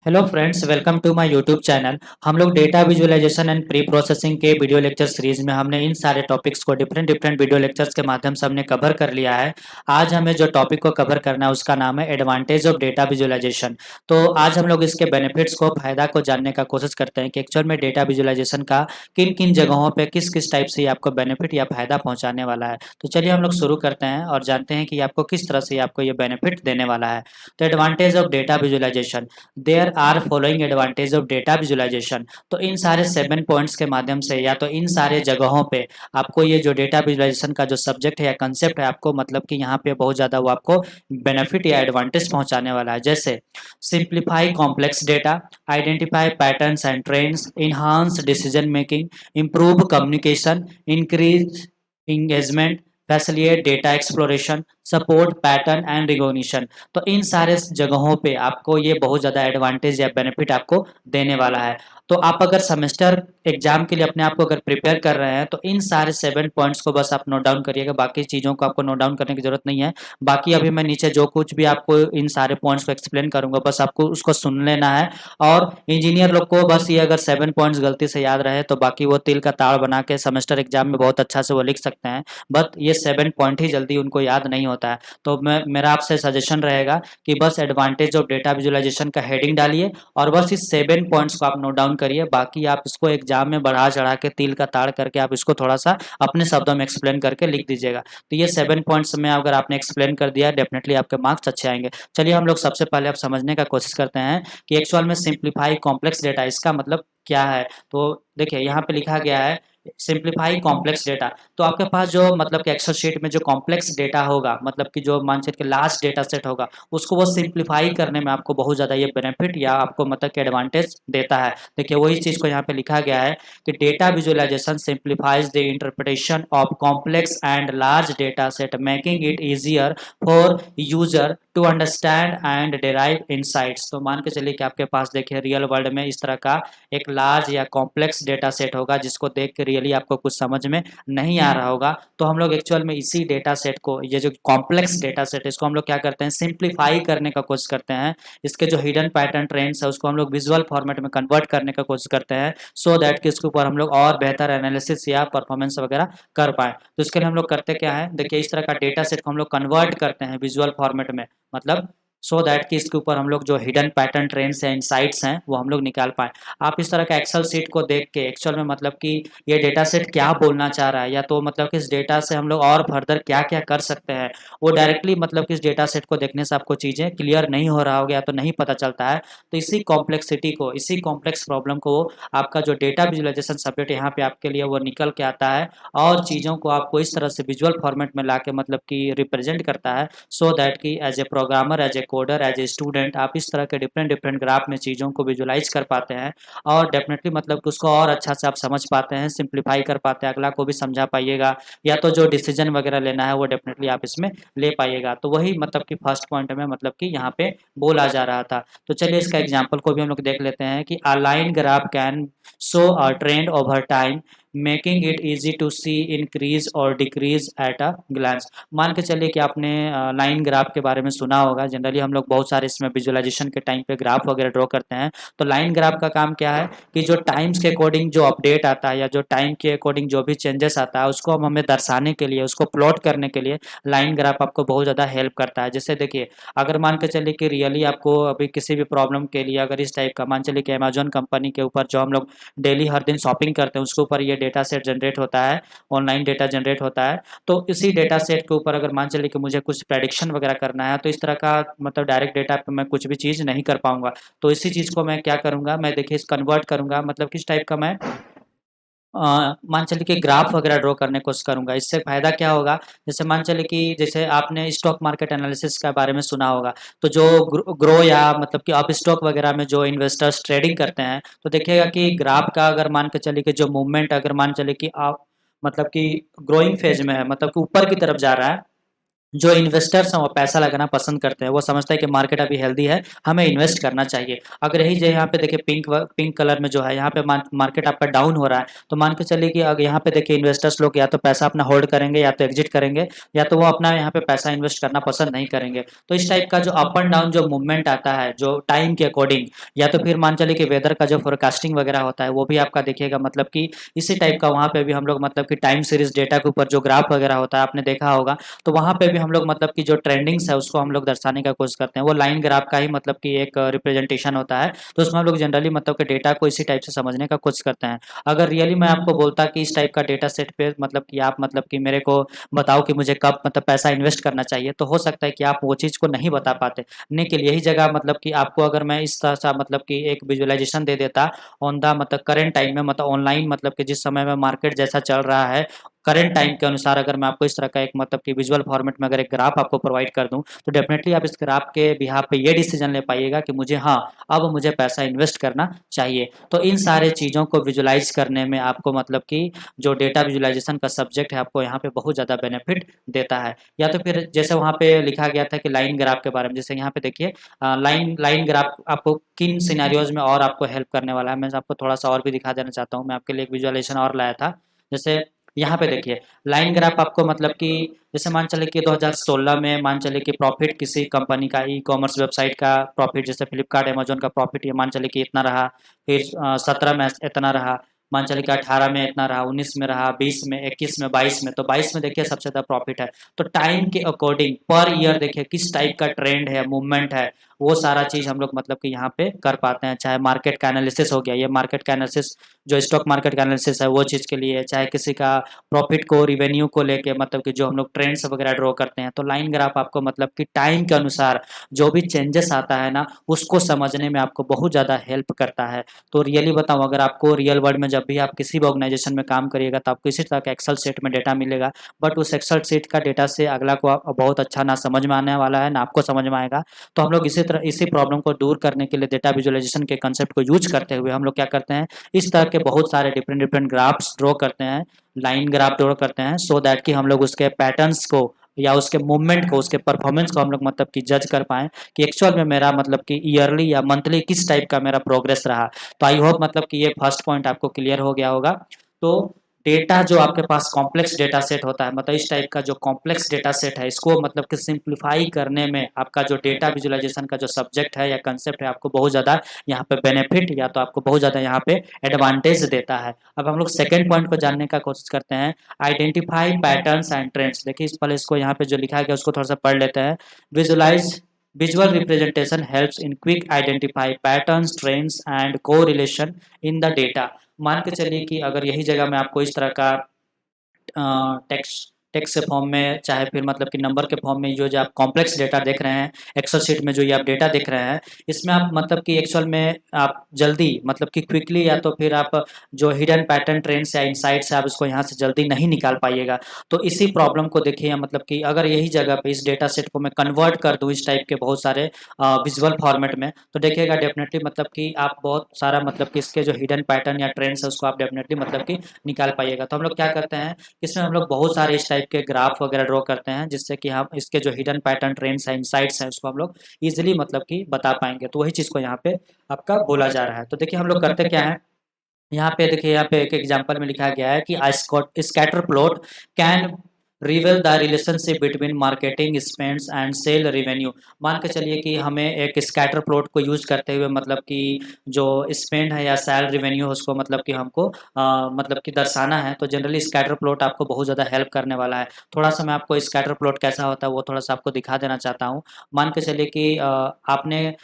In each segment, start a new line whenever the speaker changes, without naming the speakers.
Hello friends, welcome to my YouTube channel. हम लोग data visualization and preprocessing के video lecture series में हमने इन सारे टॉपिक्स को डिफरेंट डिफरेंट वीडियो लेक्चर्स के माध्यम से हमने कवर कर लिया है। आज हमें जो टॉपिक को कवर करना है उसका नाम है एडवांटेज ऑफ डेटा विजुअलाइजेशन। तो आज हम लोग इसके बेनिफिट्स को, फायदा को जानने का कोशिश करते हैं कि एक्चुअल में डेटा विजुअलाइजेशन का किन किन जगहों पर किस किस टाइप से ये आपको बेनिफिट या फायदा पहुंचाने वाला है। तो चलिए हम लोग शुरू करते हैं और जानते हैं कि आपको किस तरह से आपको ये बेनिफिट देने वाला है। तो advantage of data visualization, there are following advantage of data visualization. तो इन सारे 7 पॉइंट्स के माध्यम से या तो इन सारे जगहों पे आपको ये जो डेटा विजुअलाइजेशन का जो सब्जेक्ट है या कंसेप्ट है, आपको मतलब कि यहाँ पे बहुत ज़्यादा वो आपको बेनिफिट या एडवांटेज पहुँचाने वाला है। जैसे simplify complex data, identify patterns and trends, enhance decision making, improve communication, increase engagement, facilitate data exploration, support pattern and recognition. तो इन सारे जगहों पे आपको ये बहुत ज़्यादा एडवांटेज या बेनिफिट आपको देने वाला है। तो आप अगर सेमेस्टर एग्जाम के लिए अपने आप को अगर प्रिपेयर कर रहे हैं तो इन सारे 7 पॉइंट्स को बस आप नोट डाउन करिएगा, बाकी चीज़ों को आपको नोट डाउन करने की ज़रूरत नहीं है। बाकी अभी मैं नीचे जो कुछ भी आपको इन सारे पॉइंट्स को एक्सप्लेन करूँगा बस आपको उसको सुन लेना है। और इंजीनियर लोग को बस ये अगर 7 पॉइंट्स गलती से याद रहे तो बाकी वो तिल का ताड़ बना के सेमेस्टर एग्जाम में बहुत अच्छा से वो लिख सकते हैं। बट ये 7 पॉइंट ही जल्दी उनको याद नहीं होता है। तो मेरा आपसे सजेशन रहेगा कि बस एडवांटेज ऑफ डेटा विजुअलाइजेशन का हेडिंग डालिए और बस इस 7 पॉइंट्स को आप नोट डाउन करिए। बाकी आप इसको एग्जाम में बढ़ा चढ़ा के तिल का ताड़ करके आप इसको थोड़ा सा अपने शब्दों में एक्सप्लेन करके लिख दीजिएगा। तो ये 7 पॉइंट्स में अगर आपने एक्सप्लेन कर दिया डेफिनेटली आपके मार्क्स अच्छे आएंगे। चलिए हम लोग सबसे पहले आप समझने का कोशिश करते हैं कि एक्चुअल में सिंप्लीफाई कॉम्प्लेक्स डेटा इसका मतलब क्या है। तो देखिए यहाँ पे लिखा गया है सिंप्लीफाई कॉम्प्लेक्स डेटा। तो आपके पास जो मतलब कि एक्सेल शीट में जो कॉम्प्लेक्स डेटा होगा, मतलब कि जो मान के लास्ट डेटा सेट होगा, उसको वो सिंप्लीफाई करने में आपको बहुत ज़्यादा ये बेनिफिट या आपको मतलब कि एडवांटेज देता है। देखिए वही चीज़ को यहाँ पे लिखा गया है कि data visualization simplifies the interpretation of complex and large data set, making it easier for user to understand and derive insights. तो मान के चलिए कि आपके पास देखिए रियल वर्ल्ड में इस तरह का एक लार्ज या कॉम्प्लेक्स डेटा सेट होगा जिसको देख के रियली आपको कुछ समझ में नहीं आ रहा होगा। तो हम लोग एक्चुअल में इसी डेटा सेट को, ये जो कॉम्प्लेक्स डेटा सेट है, इसको हम लोग क्या करते हैं, सिंप्लीफाई करने का कोशिश करते हैं। इसके जो हिडन पैटर्न ट्रेंड्स है उसको हम लोग विजुअल फॉर्मेट में कन्वर्ट करने का कोशिश करते हैं सो दैट कि इसके ऊपर हम लोग और बेहतर एनालिसिस या परफॉर्मेंस वगैरह कर पाए। तो इसके लिए हम लोग करते क्या है, देखिए इस तरह का डेटा सेट को हम लोग कन्वर्ट करते हैं विजुअल फॉर्मेट में, मतलब सो दैट कि इसके ऊपर हम लोग जो हिडन पैटर्न ट्रेंड्स हैं, इनसाइट्स हैं, वो हम लोग निकाल पाएँ। आप इस तरह का एक्सेल शीट को देख के एक्चुअल में मतलब कि ये डेटा सेट क्या बोलना चाह रहा है या तो मतलब कि इस डेटा से हम लोग और फर्दर क्या-क्या कर सकते हैं, वो डायरेक्टली मतलब कि इस डेटा सेट को देखने से आपको चीज़ें क्लियर नहीं हो रहा होगा या तो नहीं पता चलता है। तो इसी कॉम्प्लेक्सिटी को, इसी कॉम्प्लेक्स प्रॉब्लम को आपका जो डेटा विजुअलाइजेशन सब्जेक्ट यहाँ पे आपके लिए वो निकल के आता है और चीज़ों को आपको इस तरह से विजुअल फॉर्मेट में लाके मतलब कि रिप्रेजेंट करता है सो दैट कि as a programmer, as a coder, as a student आप इस तरह के डिफरेंट डिफरेंट ग्राफ में चीज़ों को विजुअलाइज कर पाते हैं और डेफिनेटली मतलब कि उसको और अच्छा से आप समझ पाते हैं, सिंप्लीफाई कर पाते हैं, अगला को भी समझा पाइएगा या तो जो डिसीजन वगैरह लेना है वो डेफिनेटली आप इसमें ले पाइएगा। तो वही मतलब कि फर्स्ट पॉइंट में मतलब कि यहाँ पे बोला जा रहा था। तो चलिए इसका एग्जाम्पल को भी हम लोग देख लेते हैं कि a line graph can show a trend over time, making it easy to see increase और डिक्रीज एट अ ग्लांस। मान के चलिए कि आपने लाइन ग्राफ के बारे में सुना होगा। जनरली हम लोग बहुत सारे इसमें विजुअलाइजेशन के टाइम पे ग्राफ वगैरह ड्रॉ करते हैं। तो लाइन ग्राफ का काम क्या है कि जो टाइम्स के अकॉर्डिंग जो अपडेट आता है या जो टाइम के अकॉर्डिंग जो भी चेंजेस आता है उसको हम हमें दर्शाने के लिए, उसको प्लॉट करने के लिए लाइन ग्राफ आपको बहुत ज़्यादा हेल्प करता है। जैसे देखिए अगर मान के चलिए कि रियली आपको अभी किसी भी प्रॉब्लम के लिए अगर इस टाइप का मान चलिए कि अमेजोन कंपनी के ऊपर जो हम लोग डेली हर दिन शॉपिंग करते हैं उसके ऊपर ये डेटा सेट जनरेट होता है, ऑनलाइन डेटा जनरेट होता है। तो इसी डेटा सेट के ऊपर अगर मान चलिए कि मुझे कुछ प्रेडिक्शन वगैरह करना है तो इस तरह का मतलब डायरेक्ट डेटा पे मैं कुछ भी चीज़ नहीं कर पाऊँगा। तो इसी चीज़ को मैं क्या करूँगा, मैं देखिए इस कन्वर्ट करूँगा, मतलब किस टाइप का मैं मान चलिए कि ग्राफ वगैरह ड्रॉ करने की कोशिश करूँगा। इससे फ़ायदा क्या होगा, जैसे मान चलिए कि जैसे आपने स्टॉक मार्केट एनालिसिस के बारे में सुना होगा। तो जो ग्रो या मतलब कि अप स्टॉक वगैरह में जो इन्वेस्टर्स ट्रेडिंग करते हैं तो देखिएगा कि ग्राफ का अगर मान के चलिए कि जो मूवमेंट अगर मान चलिए कि आप मतलब कि ग्रोइंग फेज में है, मतलब कि ऊपर की तरफ जा रहा है, जो इन्वेस्टर्स हैं वो पैसा लगाना पसंद करते हैं, वो समझते हैं कि मार्केट अभी हेल्दी है, हमें इन्वेस्ट करना चाहिए। अगर यही जो यहाँ पे देखिए पिंक कलर में जो है यहाँ पे मार्केट आपका डाउन हो रहा है, तो मान के चलिए कि अगर यहाँ पे देखिए इन्वेस्टर्स लोग या तो पैसा अपना होल्ड करेंगे या तो एग्जिट करेंगे, या तो वो अपना यहाँ पे पैसा इन्वेस्ट करना पसंद नहीं करेंगे। तो इस टाइप का जो अप एंड डाउन जो मूवमेंट आता है जो टाइम के अकॉर्डिंग, या तो फिर मान चलिए कि वेदर का जो फोरकास्टिंग वगैरह होता है वो भी आपका देखिएगा, मतलब कि इसी टाइप का वहाँ पे भी हम लोग मतलब कि टाइम सीरीज डेटा के ऊपर जो ग्राफ वगैरह होता है आपने देखा होगा, तो वहाँ पे भी हम लोग मतलब कि जो ट्रेंडिंग्स है उसको हम लोग दर्शाने का कोशिश करते हैं। वो लाइन ग्राफ का ही मतलब कि एक रिप्रेजेंटेशन होता है, तो उसमें हम लोग जनरली मतलब कि डेटा को इसी टाइप से समझने का कोशिश करते हैं। अगर रियली मैं आपको बोलता कि इस टाइप का डेटा सेट पे मतलब कि आप मतलब कि मेरे को बताओ कि मुझे कब मतलब पैसा इन्वेस्ट करना चाहिए, तो हो सकता है कि आप वो चीज़ को नहीं बता पाते। नहीं के लिए यही जगह मतलब कि आपको अगर मैं इस तरह सा मतलब कि एक विजुअलाइजेशन दे देता ऑन द मतलब करंट टाइम में, मतलब ऑनलाइन मतलब कि जिस समय में मार्केट जैसा चल रहा है करंट टाइम के अनुसार, अगर मैं आपको इस तरह का एक मतलब कि विजुअल फॉर्मेट में अगर एक ग्राफ आपको प्रोवाइड कर दूं, तो डेफिनेटली आप इस ग्राफ के बिहाफ पे ये डिसीजन ले पाइएगा कि मुझे हाँ अब मुझे पैसा इन्वेस्ट करना चाहिए। तो इन सारे चीज़ों को विजुलाइज करने में आपको मतलब कि जो डेटा विजुलाइजेशन का सब्जेक्ट है आपको यहाँ पे बहुत ज़्यादा बेनिफिट देता है। या तो फिर जैसे वहाँ पे लिखा गया था कि लाइन ग्राफ के बारे में, जैसे यहाँ पे देखिए लाइन लाइन ग्राफ आपको किन सिनेरियोज में और आपको हेल्प करने वाला है, मैं आपको थोड़ा सा और भी दिखा देना चाहता हूँ। मैं आपके लिए एक विजुअलाइजेशन और लाया था। जैसे यहाँ पे देखिए लाइन ग्राफ आपको मतलब कि जैसे मान चले कि 2016 में मान चले कि प्रॉफिट किसी कंपनी का ई कॉमर्स वेबसाइट का प्रॉफिट, जैसे फ्लिपकार्ट अमेजोन का प्रॉफिट ये मान चले कि इतना रहा, फिर 17 में इतना रहा, मान चले कि 18 में इतना रहा, 19 में रहा, 20 में, 21 में, 22 में, तो 22 में देखिए सबसे ज़्यादा प्रॉफिट है। तो टाइम के अकॉर्डिंग पर ईयर देखिए किस टाइप का ट्रेंड है, मूवमेंट है, वो सारा चीज़ हम लोग मतलब कि यहाँ पे कर पाते हैं। चाहे मार्केट का एनालिसिस हो गया, ये मार्केट का एनालिसिस जो स्टॉक मार्केट का एनालिसिस है वो चीज़ के लिए, चाहे किसी का प्रॉफिट को रिवेन्यू को लेके मतलब कि जो हम लोग ट्रेंड्स वगैरह ड्रॉ करते हैं, तो लाइन ग्राफ आपको मतलब कि टाइम के अनुसार जो भी चेंजेस आता है ना उसको समझने में आपको बहुत ज़्यादा हेल्प करता है। तो रियली बताऊँ, अगर आपको रियल वर्ल्ड में जब भी आप किसी भी ऑर्गेनाइजेशन में काम करिएगा तो आपको इसी तरह का एक्सेल शीट में डेटा मिलेगा, बट उस एक्सेल शीट का डेटा से अगला को बहुत अच्छा ना समझ में आने वाला है ना आपको समझ में आएगा। तो हम लोग इसी प्रॉब्लम को दूर करने के लिए डेटा विजुअलाइजेशन के कंसेप्ट को यूज करते हुए हम लोग क्या करते हैं, इस तरह के बहुत सारे डिफरेंट डिफरेंट ग्राफ्स ड्रॉ करते हैं, लाइन ग्राफ ड्रॉ करते हैं, सो दैट कि हम लोग उसके पैटर्न्स को या उसके मूवमेंट को, उसके परफॉर्मेंस को हम लोग मतलब कि जज कर पाएँ कि एक्चुअल में मेरा मतलब कि ईयरली या मंथली किस टाइप का मेरा प्रोग्रेस रहा। तो आई होप मतलब कि ये फर्स्ट पॉइंट आपको क्लियर हो गया होगा। तो डेटा जो आपके पास कॉम्प्लेक्स डेटा सेट होता है, मतलब इस टाइप का जो कॉम्प्लेक्स डेटा सेट है, इसको मतलब कि सिंप्लीफाई करने में आपका जो डेटा विजुअलाइजेशन का जो सब्जेक्ट है या कंसेप्ट है आपको बहुत ज़्यादा यहाँ पे बेनिफिट या तो आपको बहुत ज़्यादा यहाँ पे एडवांटेज देता है। अब हम लोग सेकंड पॉइंट को जानने का कोशिश करते हैं, आइडेंटिफाई पैटर्न्स एंड ट्रेंड्स। देखिए इस पहले इसको यहाँ पे जो लिखा गया उसको थोड़ा सा पढ़ लेते हैं। Visualize Visual representation helps in quick identify patterns, trends and correlation in the data। मान के चलिए कि अगर यही जगह मैं आपको इस तरह का टेक्स्ट टेक्स्ट के फॉर्म में, चाहे फिर मतलब कि नंबर के फॉर्म में जो आप कॉम्प्लेक्स डेटा देख रहे हैं, एक्सेल शीट में जो ये आप डेटा देख रहे हैं, इसमें आप मतलब कि एक्चुअल में आप जल्दी मतलब कि क्विकली या तो फिर आप जो हिडन पैटर्न ट्रेंड्स या इनसाइट्स है आप इसको यहाँ से जल्दी नहीं निकाल पाइएगा। तो इसी प्रॉब्लम को देखिए, मतलब कि अगर यही जगह पे इस डेटा सेट को मैं कन्वर्ट कर दूँ इस टाइप के बहुत सारे विजुअल फॉर्मेट में, तो देखिएगा डेफिनेटली मतलब कि आप बहुत सारा मतलब कि इसके जो हिडन पैटर्न या ट्रेंड्स है उसको आप डेफिनेटली मतलब कि निकाल पाइएगा। तो हम लोग क्या करते हैं, इसमें हम लोग बहुत सारे इस टाइप के ग्राफ वगैरह ड्रॉ करते हैं, जिससे कि हम इसके जो हिडन पैटर्न ट्रेंड्स हैं इनसाइट्स हैं उसको हम लोग ईजिली मतलब कि बता पाएंगे। तो वही चीज़ को यहाँ पे आपका बोला जा रहा है। तो देखिए हम लोग करते क्या है, यहाँ पे देखिए यहाँ पे एक एग्जांपल में लिखा गया है कि scatter plot can reveal the relationship between marketing spends and sale revenue. मान के चलिए कि हमें एक स्कैटर प्लॉट को यूज करते हुए मतलब कि जो स्पेंड है या सेल रेवेन्यू है उसको मतलब कि हमको मतलब कि दर्शाना है। तो जनरली स्कैटर प्लॉट आपको बहुत ज़्यादा हेल्प करने वाला है। थोड़ा सा मैं आपको स्कैटर प्लॉट कैसा होता है वो थोड़ा सा आपको दिखा देना चाहता हूँ। मान के चलिए कि आपने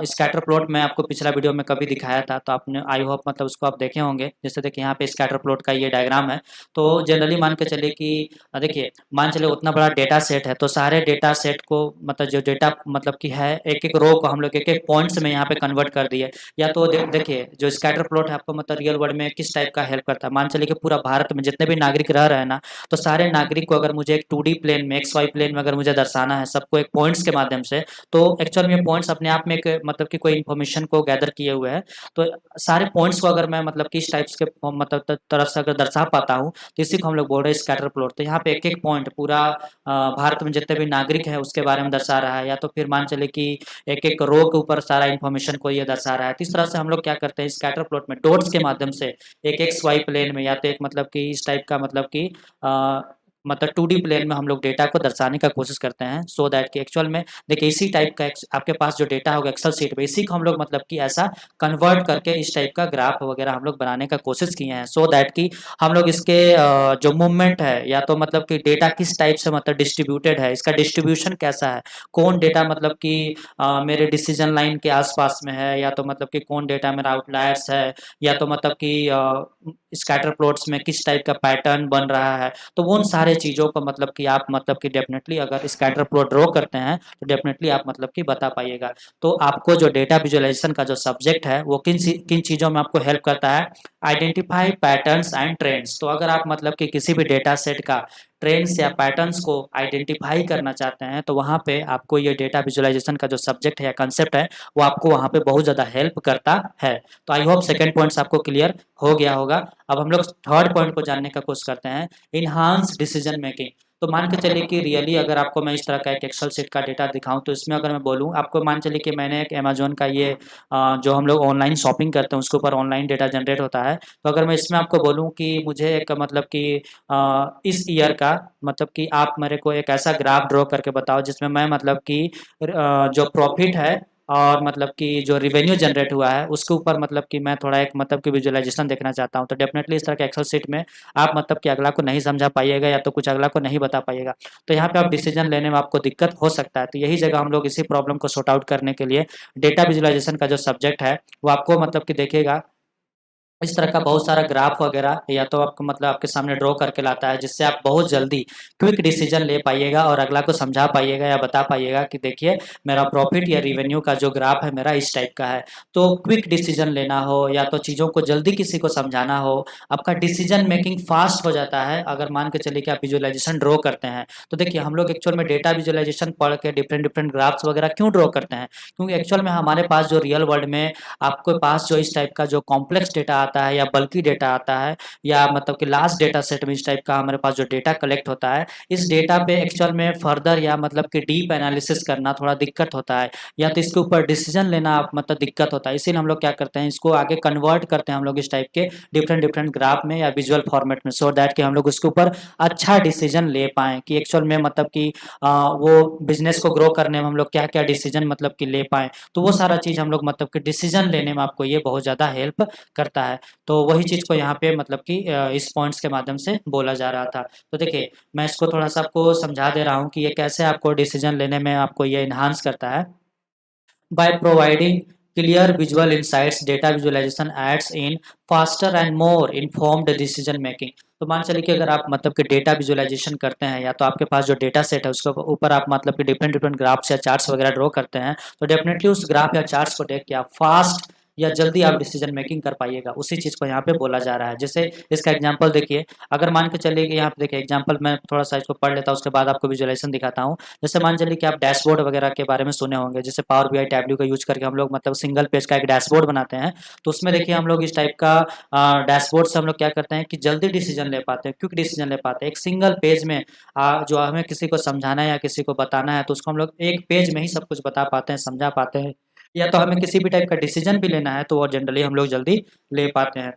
स्कैटर प्लॉट में आपको पिछला वीडियो में कभी दिखाया था, तो आपने आई होप मतलब उसको आप देखे होंगे। जैसे देखिए यहाँ पे स्कैटर प्लॉट का ये डायग्राम है। तो जनरली मान के चलिए कि देखिए मान चलिए उतना बड़ा डेटा सेट है, तो सारे डेटा सेट को मतलब जो डेटा मतलब कि है एक एक रो को हम लोग एक एक पॉइंट्स में यहाँ पे कन्वर्ट कर दिए। या तो देखिए जो स्कैटर प्लॉट है आपको मतलब रियल वर्ल्ड में किस टाइप का हेल्प करता है। मान चलिए कि पूरा भारत में जितने भी नागरिक रह रहे हैं ना, तो सारे नागरिक को अगर मुझे एक 2D प्लेन में XY प्लेन में अगर मुझे दर्शाना है सबको एक पॉइंट्स के माध्यम से, तो एक्चुअल में पॉइंट्स अपने आप में मतलब कि कोई इन्फॉर्मेशन को गैदर किए हुए हैं। तो सारे पॉइंट्स को अगर मैं मतलब कि इस टाइप्स के मतलब तरफ से अगर दर्शा पाता हूँ, तो इसी को हम लोग बोल रहे हैं स्कैटर प्लॉट। तो यहाँ पे एक-एक पॉइंट पूरा भारत में जितने भी नागरिक हैं उसके बारे में दर्शा रहा है, या तो फिर मान चलिए कि एक-एक रो के ऊपर सारा इन्फॉर्मेशन को ये दर्शा रहा है। तो इस तरह से हम लोग क्या करते हैं स्कैटर प्लॉट में डॉट्स के माध्यम से एक एक्स वाई प्लेन में, या तो एक मतलब कि इस टाइप का मतलब कि अ, मतलब 2D प्लेन में हम लोग डेटा को दर्शाने का कोशिश करते हैं, सो दैट कि एक्चुअल में देखिए इसी टाइप का आपके पास जो डेटा होगा एक्सेल शीट में, इसी को हम लोग मतलब कि ऐसा कन्वर्ट करके इस टाइप का ग्राफ वगैरह हम लोग बनाने का कोशिश किए हैं, सो दैट कि हम लोग इसके जो मूवमेंट है, या तो मतलब कि डेटा किस टाइप से मतलब डिस्ट्रीब्यूटेड है, इसका डिस्ट्रीब्यूशन कैसा है, कौन डेटा मतलब कि मेरे डिसीजन लाइन के आसपास में है, या तो मतलब कि कौन डेटा मेरा आउटलायर्स है, या तो मतलब कि स्कैटर प्लॉट्स में किस टाइप का पैटर्न बन रहा है। तो वो उन सारे चीज़ों को मतलब कि आप मतलब कि डेफिनेटली अगर स्कैटर प्लॉट ड्रॉ करते हैं, तो डेफिनेटली आप मतलब कि बता पाइएगा। तो आपको जो डेटा विजुअलाइजेशन का जो सब्जेक्ट है, वो किन चीज़ों में आपको हेल्प करता है, आइडेंटिफाई पैटर्न्स एंड ट्रेंड्स। तो अगर आप मतलब कि किसी भी डेटा सेट का ट्रेंड्स या पैटर्न्स को आइडेंटिफाई करना चाहते हैं, तो वहाँ पे आपको ये डेटा विजुअलाइजेशन का जो सब्जेक्ट है या कंसेप्ट है, वो आपको वहाँ पे बहुत ज़्यादा हेल्प करता है। तो आई होप सेकंड पॉइंट्स आपको क्लियर हो गया होगा। अब हम लोग थर्ड पॉइंट को जानने का कोशिश करते हैं, इन्हांस डिसीजन मेकिंग। तो मान के चलिए कि रियली अगर आपको मैं इस तरह का एक एक्सेल शीट का डेटा दिखाऊं, तो इसमें अगर मैं बोलूं आपको, मान चलिए कि मैंने एक अमेजोन का ये जो हम लोग ऑनलाइन शॉपिंग करते हैं उसके ऊपर ऑनलाइन डेटा जनरेट होता है। तो अगर मैं इसमें आपको बोलूं कि मुझे एक मतलब कि इस ईयर का मतलब कि आप मेरे को एक ऐसा ग्राफ ड्रॉ करके बताओ जिसमें मैं मतलब कि जो प्रॉफिट है और मतलब कि जो रिवेन्यू जनरेट हुआ है उसके ऊपर मतलब कि मैं थोड़ा एक मतलब कि विजुअलाइजेशन देखना चाहता हूँ। तो डेफिनेटली इस तरह के एक्सेल शीट में आप मतलब कि अगला को नहीं समझा पाइएगा, या तो कुछ अगला को नहीं बता पाइएगा। तो यहाँ पे आप डिसीजन लेने में आपको दिक्कत हो सकता है। तो यही जगह हम लोग इसी प्रॉब्लम को सॉर्ट आउट करने के लिए डेटा विजुअलाइजेशन का जो सब्जेक्ट है वो आपको मतलब कि देखिएगा इस तरह का बहुत सारा ग्राफ वगैरह, या तो आपको मतलब आपके सामने ड्रॉ करके लाता है, जिससे आप बहुत जल्दी क्विक डिसीजन ले पाइएगा और अगला को समझा पाइएगा या बता पाइएगा कि देखिए मेरा प्रॉफिट या रिवेन्यू का जो ग्राफ है मेरा इस टाइप का है। तो क्विक डिसीजन लेना हो या तो चीज़ों को जल्दी किसी को समझाना हो, आपका डिसीजन मेकिंग फास्ट हो जाता है अगर मान के चलिए कि आप विजुअलाइजेशन ड्रॉ करते हैं। तो देखिए हम लोग एक्चुअल में डेटा विजुअलाइजेशन पढ़ के डिफरेंट डिफरेंट ग्राफ्स वगैरह क्यों ड्रॉ करते हैं, क्योंकि एक्चुअल में हमारे पास जो रियल वर्ल्ड में आपके पास जो इस टाइप का जो कॉम्प्लेक्स डेटा आता है या बल्की डेटा आता है, या मतलब कि लार्ज डेटा सेट में इस टाइप का हमारे पास जो डेटा कलेक्ट होता है, इस डेटा पे एक्चुअल में फर्दर या मतलब कि डीप एनालिसिस करना थोड़ा दिक्कत होता है, या तो इसके ऊपर डिसीजन लेना मतलब दिक्कत होता है। इसीलिए हम लोग क्या करते हैं, इसको आगे कन्वर्ट करते हैं हम लोग इस टाइप के डिफरेंट डिफरेंट ग्राफ में या विजुअल फॉर्मेट में, सो दैट कि हम लोग उसके ऊपर अच्छा डिसीजन ले पाएँ कि एक्चुअल में मतलब कि वो बिजनेस को ग्रो करने में हम लोग क्या क्या डिसीजन मतलब कि ले पाएँ। तो वो सारा चीज़ हम लोग मतलब कि डिसीजन लेने में आपको ये बहुत ज़्यादा हेल्प करता है। तो वही चीज़ को यहाँ पे मतलब कि इस पॉइंट्स के माध्यम से बोला जा रहा था। तो देखिए मैं इसको थोड़ा-सा आपको समझा दे रहा हूँ कि ये कैसे आपको डिसीजन लेने में आपको ये एनहांस करता है। By providing clear visual insights, data visualization adds in faster and more informed decision making। तो मान चलिए कि अगर आप मतलब कि डेटा विजुअलाइजेशन करते हैं, या तो आपके पास जो डेटा सेट है उसके ऊपर आप मतलब कि डिफरेंट डिफरेंट ग्राफ्स या चार्ट्स वगैरह ड्रॉ करते हैं, तो डेफिनेटली उस ग्राफ या चार्ट्स को देख के आप फास्ट या जल्दी आप डिसीजन मेकिंग कर पाइएगा। उसी चीज़ को यहाँ पे बोला जा रहा है। जैसे इसका एग्जांपल देखिए, अगर मान के चलिए कि यहाँ पे देखिए एग्जांपल मैं थोड़ा-सा इसको पढ़ लेता हूँ, उसके बाद आपको विजुअलाइजेशन दिखाता हूँ। जैसे मान चलिए कि आप डैशबोर्ड वगैरह के बारे में सुने होंगे, जैसे पावर बीआई टैब्ल्यू का यूज़ करके हम लोग मतलब सिंगल पेज का एक डैशबोर्ड बनाते हैं। तो उसमें देखिए हम लोग इस टाइप का डैशबोर्ड से हम लोग क्या करते हैं कि जल्दी डिसीजन ले पाते हैं, क्विक डिसीजन ले पाते हैं। एक सिंगल पेज में जो हमें किसी को समझाना है या किसी को बताना है, तो उसको हम लोग एक पेज में ही सब कुछ बता पाते हैं, समझा पाते हैं। या तो हमें किसी भी टाइप का डिसीजन भी लेना है, तो वो जनरली हम लोग जल्दी ले पाते हैं।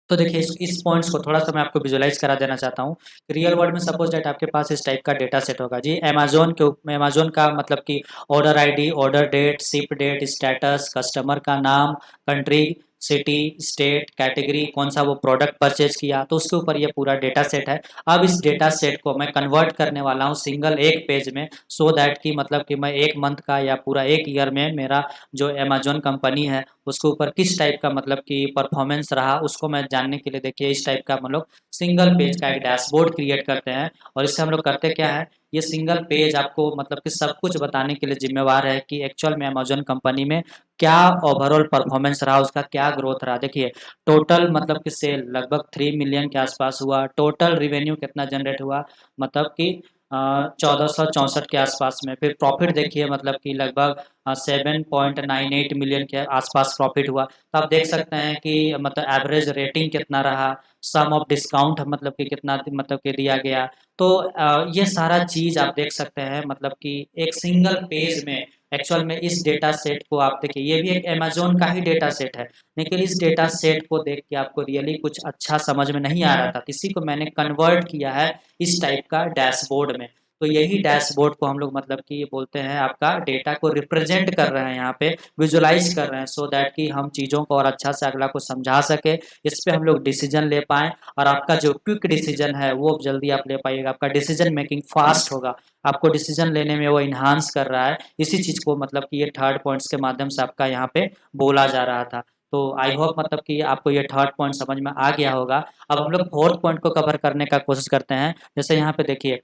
तो देखिए इस पॉइंट्स को थोड़ा-सा मैं आपको विजुअलाइज़ करा देना चाहता हूँ। रियल वर्ल्ड में सपोज़ दैट आपके पास इस टाइप का डेटा सेट होगा जी, अमेज़न का मतलब कि order ID, order date, ship date, status, customer का नाम, कंट्री, सिटी, स्टेट, कैटेगरी, कौन-सा वो प्रोडक्ट परचेज़ किया, तो उसके ऊपर ये पूरा डेटा सेट है। अब इस डेटा सेट को मैं कन्वर्ट करने वाला हूँ सिंगल एक पेज में, सो दैट कि मतलब कि मैं 1 मंथ का या पूरा 1 ईयर में मेरा जो अमेज़न कंपनी है उसके ऊपर किस टाइप का मतलब कि परफॉर्मेंस रहा, उसको मैं जानने के लिए देखिए इस टाइप का हम लोग सिंगल पेज का एक डैशबोर्ड क्रिएट करते हैं। और इससे हम लोग करते क्या है, ये सिंगल पेज आपको मतलब कि सब कुछ बताने के लिए जिम्मेवार है कि एक्चुअल में अमेज़न कंपनी में क्या ओवरऑल परफॉर्मेंस रहा, उसका क्या ग्रोथ रहा। देखिए टोटल मतलब कि सेल लगभग 3 मिलियन के आसपास हुआ, टोटल रिवेन्यू कितना जनरेट हुआ, मतलब कि 1464 के आसपास में। फिर प्रॉफिट देखिए मतलब कि लगभग 7.98 मिलियन के आसपास प्रॉफिट हुआ। तो आप देख सकते हैं कि मतलब एवरेज रेटिंग कितना रहा, सम ऑफ डिस्काउंट मतलब कि कितना मतलब कि दिया गया। तो ये सारा चीज़ आप देख सकते हैं मतलब कि एक सिंगल पेज में एक्चुअल में इस डेटा सेट को आप देखिए, ये भी एक अमेज़न का ही डेटा सेट है। लेकिन इस डेटा सेट को देख के आपको रियली कुछ अच्छा समझ में नहीं आ रहा था। इसी को मैंने कन्वर्ट किया है इस टाइप का डैशबोर्ड में। तो यही डैशबोर्ड को हम लोग मतलब कि बोलते हैं आपका डेटा को रिप्रेजेंट कर रहे हैं यहाँ पे, विजुअलाइज कर रहे हैं सो दैट कि हम चीज़ों को और अच्छा से अगला को समझा सके, इस पे हम लोग डिसीजन ले पाएँ और आपका जो क्विक डिसीजन है वो जल्दी आप ले पाइएगा, आपका डिसीजन मेकिंग फास्ट होगा, आपको डिसीजन लेने में वो इन्हांस कर रहा है। इसी चीज़ को मतलब कि ये थर्ड पॉइंट्स के माध्यम से आपका यहाँ पे बोला जा रहा था। तो आई होप मतलब कि आपको ये थर्ड पॉइंट समझ में आ गया होगा। अब हम लोग फोर्थ पॉइंट को कवर करने का कोशिश करते हैं। जैसे यहाँ पे देखिए,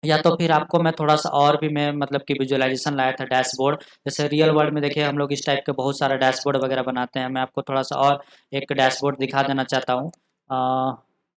या तो फिर आपको मैं थोड़ा-सा और भी मैं मतलब कि विजुअलाइज़ेशन लाया था डैशबोर्ड। जैसे रियल वर्ल्ड में देखिए हम लोग इस टाइप के बहुत सारा डैशबोर्ड वगैरह बनाते हैं। मैं आपको थोड़ा-सा और एक डैशबोर्ड दिखा देना चाहता हूँ।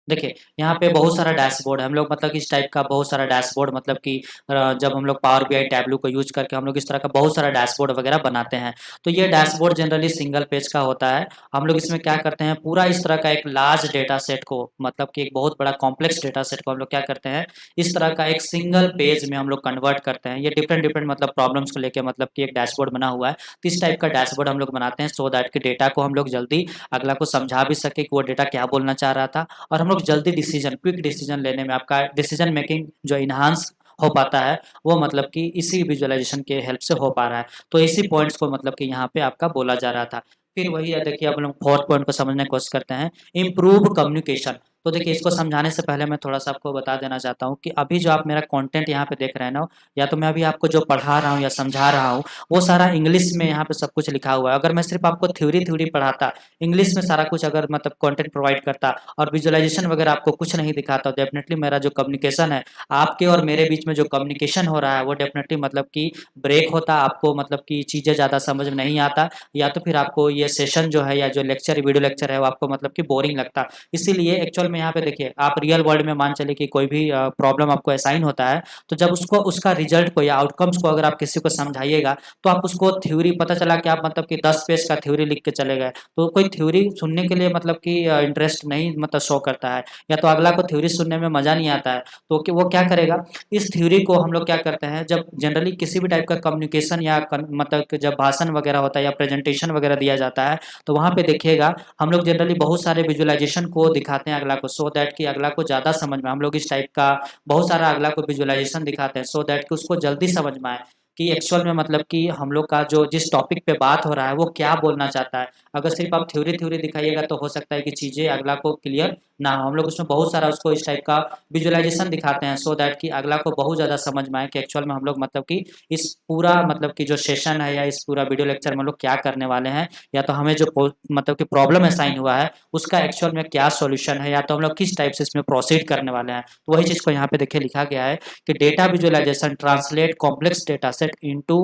देखिए यहाँ पे बहुत सारा डैशबोर्ड है। हम लोग मतलब कि इस टाइप का बहुत सारा डैशबोर्ड मतलब कि जब हम लोग पावर बीआई टैब्लू को यूज़ करके हम लोग इस तरह का बहुत सारा डैशबोर्ड वगैरह बनाते हैं। तो ये डैशबोर्ड जनरली सिंगल पेज का होता है। हम लोग इसमें क्या करते हैं, पूरा इस तरह का एक लार्ज डेटा सेट को मतलब कि एक बहुत बड़ा कॉम्प्लेक्स डेटा सेट को हम लोग क्या करते हैं, इस तरह का एक सिंगल पेज में हम लोग कन्वर्ट करते हैं। ये डिफरेंट डिफरेंट मतलब प्रॉब्लम्स को लेके मतलब कि एक डैशबोर्ड बना हुआ है। तो इस टाइप का डैशबोर्ड हम लोग बनाते हैं सो दैट कि डेटा को हम लोग जल्दी अगला को समझा भी सके कि वो डेटा क्या बोलना चाह रहा था, और हम लोग जल्दी डिसीजन, क्विक डिसीजन लेने में आपका डिसीजन मेकिंग जो इन्हांस हो पाता है, वो मतलब कि इसी विजुअलाइजेशन के हेल्प से हो पा रहा है। तो इसी पॉइंट्स को मतलब कि यहाँ पे आपका बोला जा रहा था। फिर वही है, देखिए अब हम लोग फोर्थ पॉइंट को समझने की कोशिश करते हैं, इम्प्रूव कम्युनिकेशन। तो देखिए इसको समझाने से पहले मैं थोड़ा-सा आपको बता देना चाहता हूँ कि अभी जो आप मेरा कंटेंट यहाँ पे देख रहे हैं ना, या तो मैं अभी आपको जो पढ़ा रहा हूँ या समझा रहा हूँ, वो सारा इंग्लिश में यहाँ पे सब कुछ लिखा हुआ है। अगर मैं सिर्फ़ आपको थ्योरी-थ्योरी पढ़ाता, इंग्लिश में सारा कुछ अगर मतलब कंटेंट प्रोवाइड करता और विजुअलाइजेशन वगैरह आपको कुछ नहीं दिखाता, तो डेफ़िनेटली मेरा जो कम्युनिकेशन है, आपके और मेरे बीच में जो कम्युनिकेशन हो रहा है, वो डेफ़िनेटली मतलब कि ब्रेक होता, आपको मतलब कि चीज़ें ज़्यादा समझ में नहीं आता, या तो फिर आपको ये सेशन जो है या जो लेक्चर, वीडियो लेक्चर है, वो आपको मतलब कि बोरिंग लगता। इसीलिए एक्चुअल में यहाँ पे देखिए, आप रियल वर्ल्ड में मान चलिए कि कोई भी प्रॉब्लम आपको असाइन होता है, तो जब उसको उसका रिजल्ट को या आउटकम्स को अगर आप किसी को समझाइएगा, तो आप उसको थ्योरी, पता चला कि आप मतलब कि 10 पेज का थ्योरी लिख के चले गए, तो कोई थ्योरी सुनने के लिए मतलब कि इंटरेस्ट नहीं मतलब शो करता है, या तो अगला को थ्योरी सुनने में मज़ा नहीं आता है, तो वो क्या करेगा, इस थ्योरी को हम लोग क्या करते हैं, जब जनरली किसी भी टाइप का कम्युनिकेशन या मतलब कि जब भाषण वगैरह होता है या प्रेजेंटेशन वगैरह दिया जाता है, तो वहाँ पे देखिएगा हम लोग जनरली बहुत सारे विजुअलाइजेशन को दिखाते हैं अगला को, सो दैट कि अगला को ज़्यादा समझ में, हम लोग इस टाइप का बहुत सारा अगला को विजुअलाइजेशन दिखाते हैं सो दैट कि उसको जल्दी समझ में आए कि एक्चुअल में मतलब कि हम लोग का जो जिस टॉपिक पे बात हो रहा है वो क्या बोलना चाहता है। अगर सिर्फ आप थ्योरी थ्योरी दिखाइएगा तो हो सकता है कि चीज़ें अगला को क्लियर ना हो। हम लोग उसमें बहुत सारा उसको इस टाइप का विजुअलाइजेशन दिखाते हैं सो दैट कि अगला को बहुत ज़्यादा समझ में आए कि एक्चुअल में हम लोग मतलब कि इस पूरा मतलब कि जो सेशन है या इस पूरा वीडियो लेक्चर में हम लोग क्या करने वाले हैं, या तो हमें जो मतलब कि प्रॉब्लम असाइन हुआ है उसका एक्चुअल में क्या सॉल्यूशन है, या तो हम लोग किस टाइप से इसमें प्रोसीड करने वाले हैं। तो वही चीज़ को यहाँ पे देखिए लिखा गया है कि data visualization translate complex data set into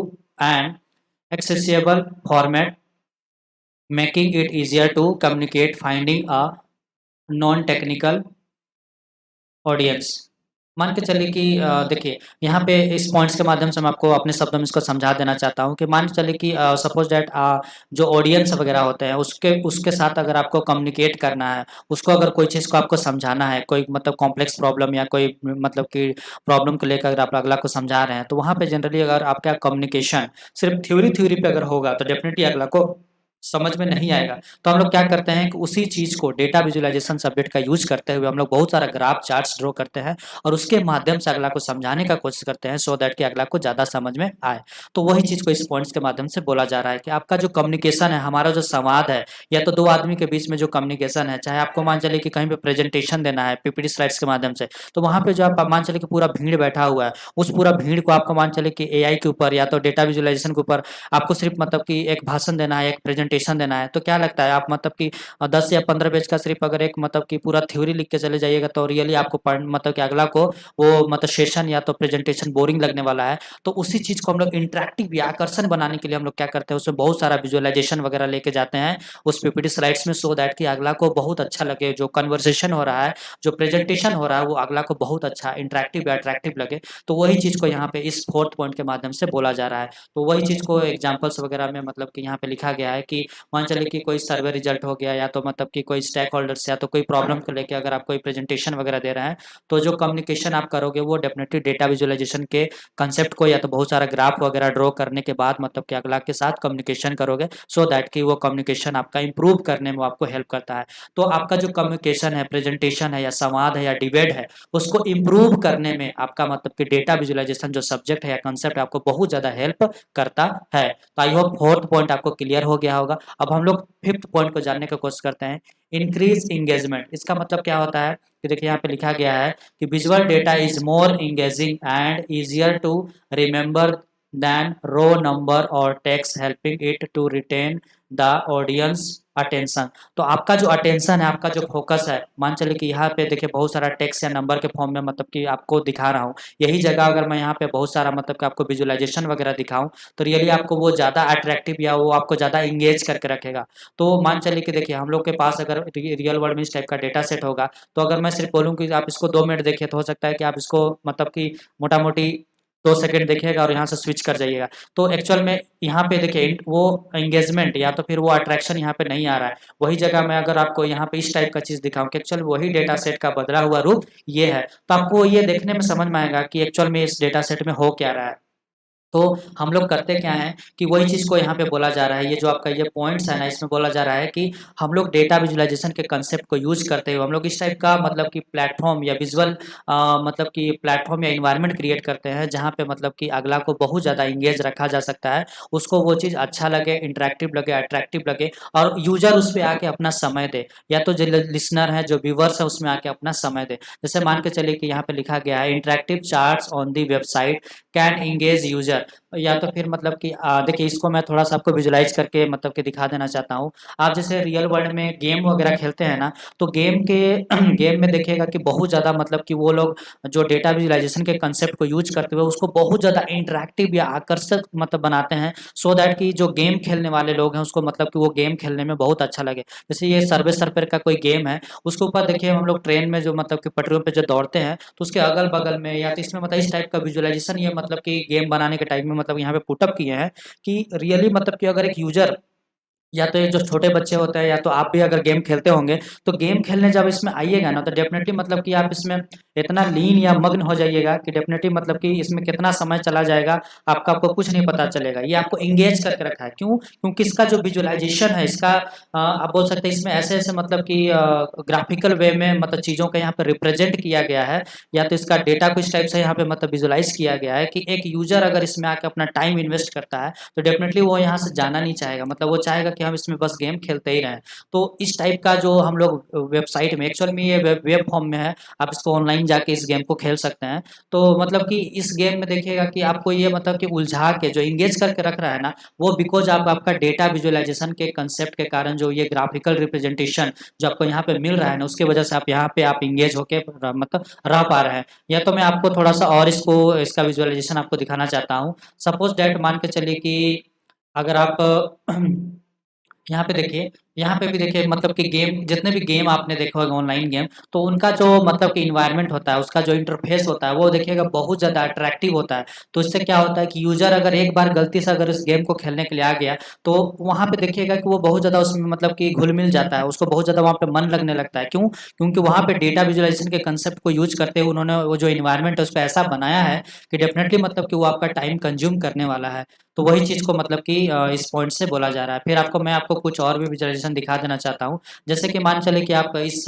an accessible format, making it easier to communicate, finding a non-technical audience. मान के चलिए कि देखिए यहाँ पे इस पॉइंट्स के माध्यम से मैं आपको अपने शब्दों में इसको समझा देना चाहता हूँ कि मान के चलिए कि सपोज दैट जो ऑडियंस वगैरह होते हैं उसके उसके साथ अगर आपको कम्युनिकेट करना है, उसको अगर कोई चीज़ को आपको समझाना है, कोई मतलब कॉम्प्लेक्स प्रॉब्लम या कोई मतलब कि प्रॉब्लम को लेकर अगर आप अगला को समझा रहे हैं, तो वहाँ पे जनरली अगर आपका कम्युनिकेशन सिर्फ थ्योरी थ्योरी पे अगर होगा तो डेफिनेटली अगला को समझ में नहीं आएगा। तो हम लोग क्या करते हैं कि उसी चीज़ को डेटा विजुअलाइजेशन सब्जेक्ट का यूज़ करते हुए हम लोग बहुत सारा ग्राफ चार्ट्स ड्रॉ करते हैं और उसके माध्यम से अगला को समझाने का कोशिश करते हैं सो दैट कि अगला को ज़्यादा समझ में आए। तो वही चीज़ को इस पॉइंट्स के माध्यम से बोला जा रहा है कि आपका जो कम्युनिकेशन है, हमारा जो संवाद है, या तो 2 आदमी के बीच में जो कम्युनिकेशन है, चाहे आपको मान चलिए कि कहीं पे प्रेजेंटेशन देना है पीपीटी स्लाइड्स के माध्यम से, तो वहाँ पे जो आप मान चलिए कि पूरा भीड़ बैठा हुआ है, उस पूरा भीड़ को आपको मान चलिए कि एआई के ऊपर या तो डेटा विजुअलाइजेशन के ऊपर आपको सिर्फ मतलब कि एक भाषण देना है, एक प्रेजेंटेशन प्रेजेंटेशन देना है, तो क्या लगता है आप मतलब कि 10 या 15 पेज का सिर्फ अगर एक मतलब कि पूरा थ्योरी लिख के चले जाइएगा तो रियली आपको पढ़ मतलब कि अगला को वो मतलब सेशन या तो प्रेजेंटेशन बोरिंग लगने वाला है। तो उसी चीज़ को हम लोग इंटरेक्टिव या आकर्षण बनाने के लिए हम लोग क्या करते हैं, उसमें बहुत सारा विजुअलाइजेशन वगैरह लेके जाते हैं उस पीपीटी स्लाइड्स में, सो दैट कि अगला को बहुत अच्छा लगे, जो कन्वर्सेशन हो रहा है, जो प्रेजेंटेशन हो रहा है, वो अगला को बहुत अच्छा इंटरेक्टिव या अट्रैक्टिव लगे। तो वही चीज़ को यहाँ पे इस फोर्थ पॉइंट के माध्यम से बोला जा रहा है। तो वही चीज़ को एग्जाम्पल्स वगैरह में मतलब कि यहाँ पे लिखा गया है कि मान चलिए कि कोई सर्वे रिजल्ट हो गया, या तो मतलब कि कोई स्टेक होल्डर्स या तो कोई प्रॉब्लम को लेके अगर आप कोई प्रेजेंटेशन वगैरह दे रहे हैं, तो जो कम्युनिकेशन आप करोगे वो डेफिनेटली डेटा विजुअलाइजेशन के कंसेप्ट को या तो बहुत सारा ग्राफ वगैरह ड्रॉ करने के बाद मतलब कि अगला के साथ कम्युनिकेशन करोगे, सो दैट कि वो कम्युनिकेशन आपका इंप्रूव करने में आपको हेल्प करता है। तो आपका जो कम्युनिकेशन है, प्रेजेंटेशन है, या संवाद है, या डिबेट है, उसको इम्प्रूव करने में आपका मतलब कि डेटा विजुअलाइजेशन जो सब्जेक्ट है या कंसेप्ट है आपको बहुत ज़्यादा हेल्प करता है। तो आई होप फोर्थ पॉइंट आपको क्लियर हो गया होगा। अब हम लोग फिफ्थ पॉइंट को जानने की कोशिश करते हैं, इंक्रीज इंगेजमेंट। इसका मतलब क्या होता है कि देखिए यहाँ पे लिखा गया है कि visual data is more engaging and easier to remember than raw number और text, helping it to retain the audience attention. तो आपका जो अटेंशन है, आपका जो फोकस है, मान चलिए कि यहाँ पे देखिए बहुत सारा टेक्स्ट या नंबर के फॉर्म में मतलब कि आपको दिखा रहा हूँ, यही जगह अगर मैं यहाँ पे बहुत सारा मतलब कि आपको विजुअलाइजेशन वगैरह दिखाऊं, तो रियली आपको वो ज़्यादा अट्रैक्टिव या वो आपको ज़्यादा इंगेज करके रखेगा। तो मान चलिए कि देखिए हम लोग के पास अगर रियल वर्ल्ड में इस टाइप का डेटा सेट होगा, तो अगर मैं सिर्फ बोलूँ कि आप इसको 2 मिनट देखिए, तो हो सकता है कि आप इसको मतलब कि मोटा मोटी 2 सेकंड देखिएगा और यहाँ से स्विच कर जाइएगा। तो एक्चुअल में यहाँ पे देखिए वो एंगेजमेंट या तो फिर वो अट्रैक्शन यहाँ पे नहीं आ रहा है। वही जगह मैं अगर आपको यहाँ पे इस टाइप का चीज़ दिखाऊं कि एक्चुअल वही डेटा सेट का बदला हुआ रूप ये है, तो आपको ये देखने में समझ में आएगा कि एक्चुअल में इस डेटा सेट में हो क्या रहा है। तो हम लोग करते क्या हैं कि वही चीज़ को यहाँ पे बोला जा रहा है, ये जो आपका ये पॉइंट्स है ना, इसमें बोला जा रहा है कि हम लोग डेटा विजुअलाइजेशन के कंसेप्ट को यूज करते हुए हम लोग इस टाइप का मतलब कि प्लेटफॉर्म या विजुअल मतलब कि प्लेटफॉर्म या इन्वायरमेंट क्रिएट करते हैं, जहाँ पे मतलब कि अगला को बहुत ज़्यादा इंगेज रखा जा सकता है, उसको वो चीज़ अच्छा लगे, इंटरेक्टिव लगे, अट्रैक्टिव लगे, और यूजर उस पर आके अपना समय दे, या तो जो लिसनर है, जो व्यूवर्स है, उसमें आके अपना समय दे। जैसे मान के चलिए कि यहाँ पे लिखा गया है, interactive charts on the website can engage user. या तो फिर मतलब कि देखिए इसको मैं थोड़ा सा आपको विजुलाइज करके मतलब कि दिखा देना चाहता हूँ। आप जैसे रियल वर्ल्ड में गेम वगैरह खेलते हैं ना, तो गेम के गेम में देखिएगा कि बहुत ज़्यादा मतलब कि वो लोग जो डेटा विजुलाइजेशन के कंसेप्ट को यूज करते हुए उसको बहुत ज़्यादा इंटरेक्टिव या आकर्षक मतलब बनाते हैं, सो दैट कि जो गेम खेलने वाले लोग हैं उसको मतलब कि वो गेम खेलने में बहुत अच्छा लगे। जैसे ये सर्वे सर्फर का कोई गेम है, उसके ऊपर देखिए हम लोग ट्रेन में जो मतलब कि पटरियों पे जो दौड़ते हैं, तो उसके अगल बगल में या तो इसमें मतलब इस टाइप का विजुअलाइजेशन ये मतलब कि गेम बनाने के टाइम में मतलब यहाँ पे पुटअप किए हैं कि रियली मतलब कि अगर एक यूजर या तो ये जो छोटे बच्चे होते हैं या तो आप भी अगर गेम खेलते होंगे, तो गेम खेलने जब इसमें आइएगा ना, तो डेफिनेटली मतलब कि आप इसमें इतना लीन या मग्न हो जाइएगा कि डेफिनेटली मतलब कि इसमें कितना समय चला जाएगा आपको कुछ नहीं पता चलेगा। ये आपको एंगेज करके रखा है, क्यों? क्योंकि इसका जो विजुअलाइजेशन है इसका आप बोल सकते हैं इसमें ऐसे ऐसे मतलब कि ग्राफिकल वे में मतलब चीज़ों का यहाँ पे रिप्रेजेंट किया गया है, या तो इसका डेटा को इस टाइप से यहाँ पे मतलब विजुअलाइज किया गया है कि एक यूजर अगर इसमें आकर अपना टाइम इन्वेस्ट करता है, तो डेफिनेटली वो यहाँ से जाना नहीं चाहेगा, मतलब वो चाहेगा कि हम इसमें बस गेम खेलते ही रहें। तो इस टाइप का जो हम लोग वेबसाइट में, एक्चुअल में ये वेब फॉर्म में है, आप इसको ऑनलाइन जाके इस गेम को खेल सकते हैं। तो मतलब कि इस गेम में देखिएगा कि आपको ये मतलब कि उलझा के जो इंगेज करके रख रहा है ना, वो बिकॉज आप आपका डेटा विजुअलाइजेशन के कंसेप्ट के कारण जो ये ग्राफिकल रिप्रेजेंटेशन जो आपको यहाँ पे मिल रहा है ना, उसके वजह से आप यहाँ पे आप इंगेज होके मतलब रह पा रहे हैं। या तो मैं आपको थोड़ा सा और इसको इसका विजुअलाइजेशन आपको दिखाना चाहता हूँ। सपोज डैट मान के चलिए कि अगर आप यहाँ पे देखिए, यहाँ पे भी देखिए मतलब कि गेम, जितने भी गेम आपने देखा होगा ऑनलाइन गेम, तो उनका जो मतलब कि इन्वायरमेंट होता है, उसका जो इंटरफेस होता है, वो देखिएगा बहुत ज़्यादा अट्रैक्टिव होता है। तो इससे क्या होता है कि यूजर अगर एक बार गलती से अगर इस गेम को खेलने के लिए आ गया, तो वहाँ पे देखिएगा कि वो बहुत ज़्यादा उसमें मतलब कि घुल मिल जाता है, उसको बहुत ज़्यादा वहाँ पे मन लगने लगता है। क्यों? क्योंकि वहाँ पे डेटा विजुअलाइजेशन के कंसेप्ट को यूज करते हुए उन्होंने वो जो इन्वायरमेंट है उसको ऐसा बनाया है कि डेफिनेटली मतलब कि वो आपका टाइम कंज्यूम करने वाला है। तो वही चीज़ को मतलब कि इस पॉइंट से बोला जा रहा है। फिर मैं आपको कुछ और भी विजुअलाइजेशन दिखा देना चाहता हूँ। जैसे कि मान चले कि आप इस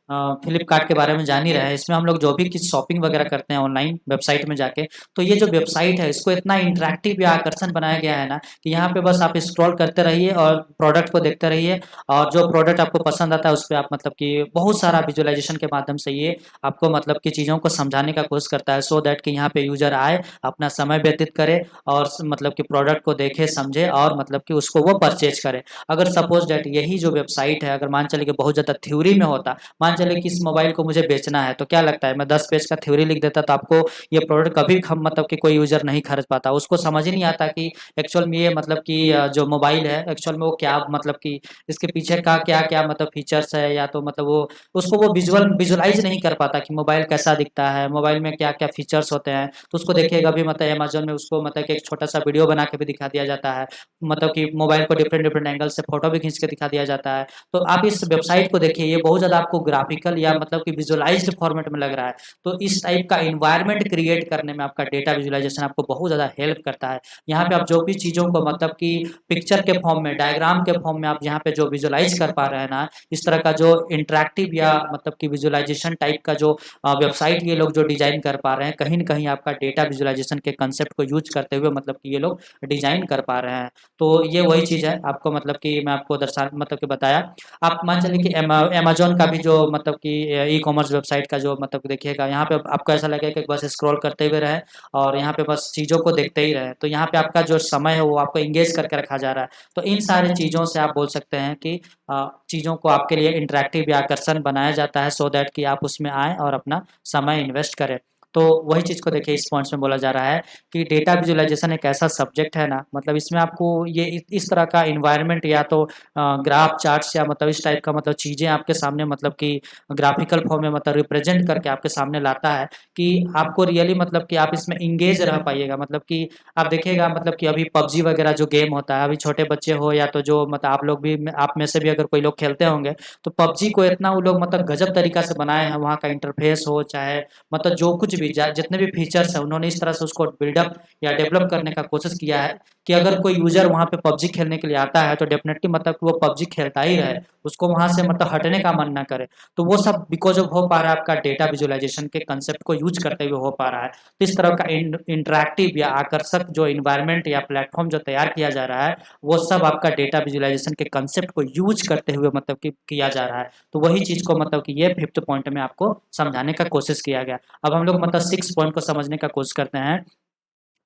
फ्लिपकार्ट के बारे में जान ही रहे हैं। इसमें हम लोग जो भी किसी शॉपिंग वगैरह करते हैं ऑनलाइन वेबसाइट में जाके, तो ये जो वेबसाइट है इसको इतना इंटरैक्टिव या आकर्षण बनाया गया है ना कि यहाँ पे बस आप स्क्रॉल करते रहिए और प्रोडक्ट को देखते रहिए, और जो प्रोडक्ट आपको पसंद आता है उस पे आप मतलब कि बहुत सारा विजुअलाइजेशन के माध्यम से ये आपको मतलब कि चीज़ों को समझाने का कोशिश करता है, सो दैट कि यहाँ पे यूज़र आए, अपना समय व्यतीत करे और मतलब कि प्रोडक्ट को देखे, समझे और मतलब कि उसको वो परचेज़ करे। अगर सपोज़ दैट यही जो वेबसाइट है अगर मान चले कि बहुत ज़्यादा थ्योरी में होता, मान चले कि इस मोबाइल को मुझे बेचना है, तो क्या लगता है मैं 10 पेज का थ्योरी लिख देता तो आपको ये प्रोडक्ट कभी मतलब कि कोई यूज़र नहीं खरीद पाता। उसको समझ ही नहीं आता कि एक्चुअल में ये मतलब कि जो मोबाइल है एक्चुअल में वो क्या मतलब कि इसके पीछे का क्या-क्या मतलब फीचर्स है, या तो मतलब वो उसको वो विजुअलाइज़ नहीं कर पाता कि मोबाइल कैसा दिखता है, मोबाइल में क्या-क्या फीचर्स होते हैं। तो उसको देखिएगा अभी मतलब अमेज़न में उसको मतलब कि एक छोटा-सा वीडियो बना के भी दिखा दिया जाता है। मतलब कि मोबाइल को डिफरेंट-डिफरेंट एंगल से फ़ोटो भी खींच के दिखा दिया जाता है। तो आप इस वेबसाइट को देखिए, ये बहुत ज़्यादा आपको ग्राफ़िकल या मतलब कि विजुअलाइज़्ड फ़ॉर्मेट में लग रहा है। तो इस टाइप का एनवायरनमेंट क्रिएट करने में आपका डेटा विजुअलाइज़ेशन आपको बहुत ज़्यादा हेल्प करता है। यहाँ पे आप जो भी चीज़ों को मतलब कि पिक्चर के फॉर्म में, डायग्राम के फॉर्म में आप यहाँ पे जो विजुअलाइज़ कर पा रहे हैं ना, इस तरह का जो इंटरैक्टिव या मतलब कि विजुअलाइज़ेशन टाइप का जो वेबसाइट ये लोग जो डिज़ाइन कर पा रहे हैं, कहीं न कहीं आपका डेटा विजुअलाइज़ेशन के कांसेप्ट को यूज़ करते हुए मतलब कि ये लोग डिज़ाइन कर पा रहे हैं। तो ये वही चीज़ है, आपको मतलब कि मैं आपको दर्शा मतलब कि बताया। आप मान चलिए कि अमेज़न का भी जो मतलब कि ई-कॉमर्स वेबसाइट का जो मतलब देखिएगा, यहाँ पे आपको ऐसा लगेगा कि बस स्क्रॉल करते हुए रहें और यहाँ पे बस चीज़ों को देखते ही रहें। तो यहाँ पे आपका जो समय है वो आपको एंगेज करके रखा जा रहा है। तो इन सारी चीज़ों से आप बोल सकते हैं कि चीज़ों को आपके लिए इंटरैक्टिव या आकर्षण बनाया जाता है, सो दैट कि आप उसमें आएँ और अपना समय इन्वेस्ट करें। तो वही चीज़ को देखिए इस पॉइंट्स में बोला जा रहा है कि डेटा विजुअलाइज़ेशन एक ऐसा सब्जेक्ट है ना, मतलब इसमें आपको ये इस तरह का एनवायरनमेंट या तो ग्राफ, चार्ट्स या मतलब इस टाइप का मतलब चीज़ें आपके सामने मतलब कि ग्राफ़िकल फॉर्म में मतलब रिप्रेज़ेंट करके आपके सामने लाता है कि आपको रियली मतलब कि आप इसमें एंगेज रह पाइएगा। मतलब कि आप देखिएगा मतलब कि अभी पबजी वगैरह जो गेम होता है, अभी छोटे बच्चे हो या तो जो मतलब आप लोग भी आप में से भी अगर कोई लोग खेलते होंगे, तो पबजी को इतना वो लोग मतलब गज़ब तरीका से बनाए हैं, वहाँ का इंटरफ़ेस हो चाहे मतलब जो कुछ भी जितने भी फीचर्स हैं उन्होंने इस तरह से उसको बिल्डअप या डेवलप करने का कोशिश किया है कि अगर कोई यूज़र वहाँ पे पबजी खेलने के लिए आता है तो डेफ़िनेटली मतलब कि वो पबजी खेलता ही रहे, उसको वहाँ से मतलब हटने का मन ना करे। तो वो सब बिकॉज़ ऑफ हो पा रहा है आपका डेटा विजुअलाइज़ेशन के कांसेप्ट को यूज़ करते हुए हो पा रहा है। तो इस तरह का इंटरैक्टिव या आकर्षक जो एनवायरनमेंट या प्लेटफ़ॉर्म जो तैयार किया जा रहा है, वो सब आपका डेटा विजुअलाइज़ेशन के कांसेप्ट को यूज़ करते हुए मतलब कि किया जा रहा है। तो वही चीज़ को मतलब कि ये 5th पॉइंट में आपको समझाने का कोशिश किया गया। अब हम लोग मतलब 6 पॉइंट को समझने का कोशिश करते हैं